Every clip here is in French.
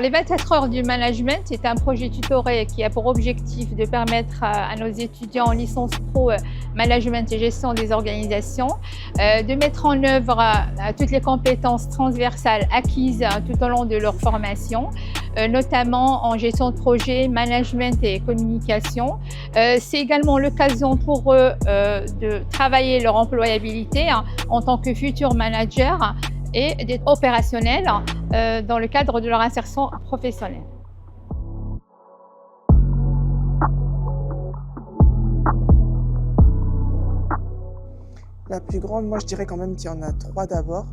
Les 24 heures du management, c'est un projet tutoré qui a pour objectif de permettre à nos étudiants en licence pro management et gestion des organisations de mettre en œuvre toutes les compétences transversales acquises tout au long de leur formation, notamment en gestion de projet, management et communication. C'est également l'occasion pour eux de travailler leur employabilité en tant que futurs managers et d'être opérationnels dans le cadre de leur insertion professionnelle. La plus grande, moi je dirais quand même qu'il y en a trois d'abord.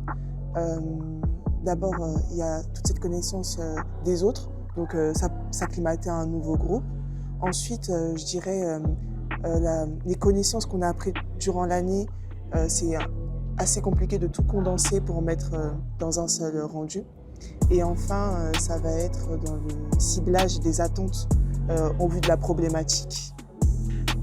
D'abord, il y a toute cette connaissance des autres, donc s'acclimater à un nouveau groupe. Ensuite, je dirais les connaissances qu'on a apprises durant l'année, c'est assez compliqué de tout condenser pour mettre dans un seul rendu. Et enfin, ça va être dans le ciblage des attentes au vu de la problématique.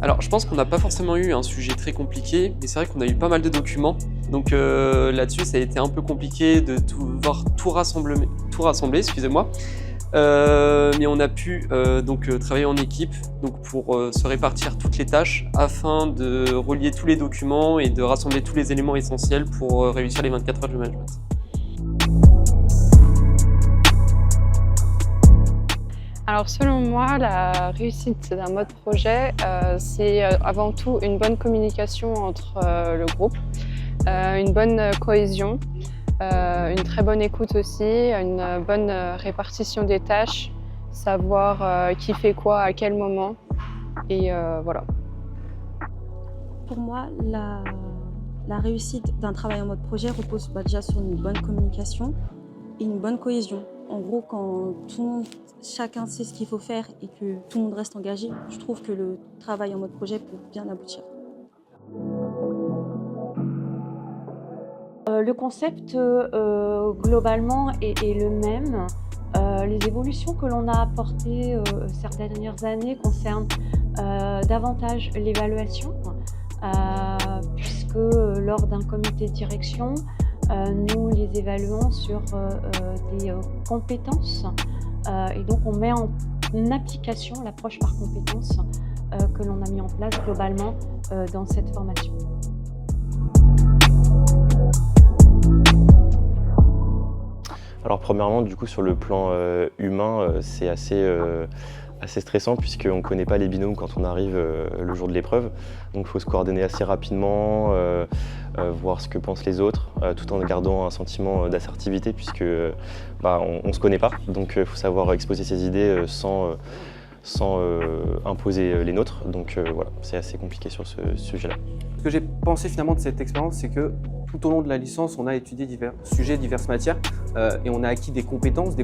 Alors, je pense qu'on n'a pas forcément eu un sujet très compliqué, mais c'est vrai qu'on a eu pas mal de documents. Donc là-dessus, ça a été un peu compliqué de devoir tout rassembler, excusez-moi. Mais on a pu travailler en équipe pour se répartir toutes les tâches afin de relier tous les documents et de rassembler tous les éléments essentiels pour réussir les 24 heures du management. Alors selon moi, la réussite d'un mode projet, c'est avant tout une bonne communication entre le groupe, une bonne cohésion, une très bonne écoute aussi, une bonne répartition des tâches, savoir qui fait quoi à quel moment, et voilà. Pour moi, la réussite d'un travail en mode projet repose déjà sur une bonne communication et une bonne cohésion. En gros, quand chacun sait ce qu'il faut faire et que tout le monde reste engagé, je trouve que le travail en mode projet peut bien aboutir. Le concept globalement est le même. Les évolutions que l'on a apportées ces dernières années concernent davantage l'évaluation, puisque lors d'un comité de direction, nous les évaluons sur des compétences et donc on met en application l'approche par compétences que l'on a mis en place globalement dans cette formation. Alors premièrement, du coup, sur le plan humain, c'est assez stressant puisqu'on ne connaît pas les binômes quand on arrive le jour de l'épreuve. Donc il faut se coordonner assez rapidement, voir ce que pensent les autres, tout en gardant un sentiment d'assertivité puisque on ne se connaît pas. Donc il faut savoir exposer ses idées sans imposer les nôtres. Donc voilà, c'est assez compliqué sur ce sujet-là. Ce que j'ai pensé finalement de cette expérience, c'est que tout au long de la licence, on a étudié divers sujets, diverses matières et on a acquis des compétences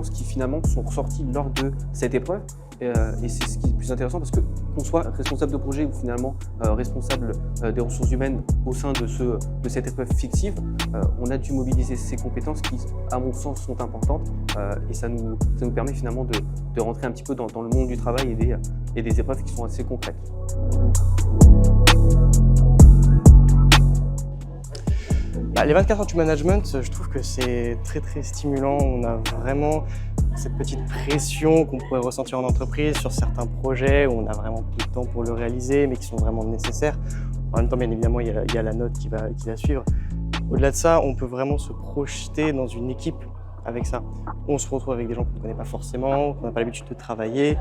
qui finalement sont ressorties lors de cette épreuve. Et c'est ce qui est le plus intéressant parce que qu'on soit responsable de projet ou finalement responsable des ressources humaines au sein de cette épreuve fictive, on a dû mobiliser ces compétences qui, à mon sens, sont importantes et ça nous permet finalement de rentrer un petit peu dans le monde du travail et des épreuves qui sont assez concrètes. Les 24 heures du management, je trouve que c'est très stimulant. On a vraiment cette petite pression qu'on pourrait ressentir en entreprise sur certains projets où on a vraiment peu de temps pour le réaliser, mais qui sont vraiment nécessaires. En même temps, bien évidemment, il y a la note qui va suivre. Au-delà de ça, on peut vraiment se projeter dans une équipe avec ça. On se retrouve avec des gens qu'on ne connaît pas forcément, qu'on n'a pas l'habitude de travailler,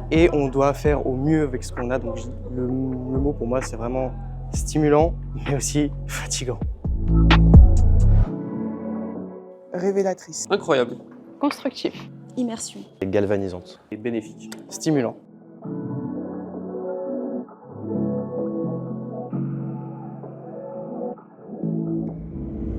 et on doit faire au mieux avec ce qu'on a. Donc le mot pour moi, c'est vraiment stimulant, mais aussi fatigant. Révélatrice. Incroyable. Constructif. Immersion. Et galvanisante. Et bénéfique. Stimulant.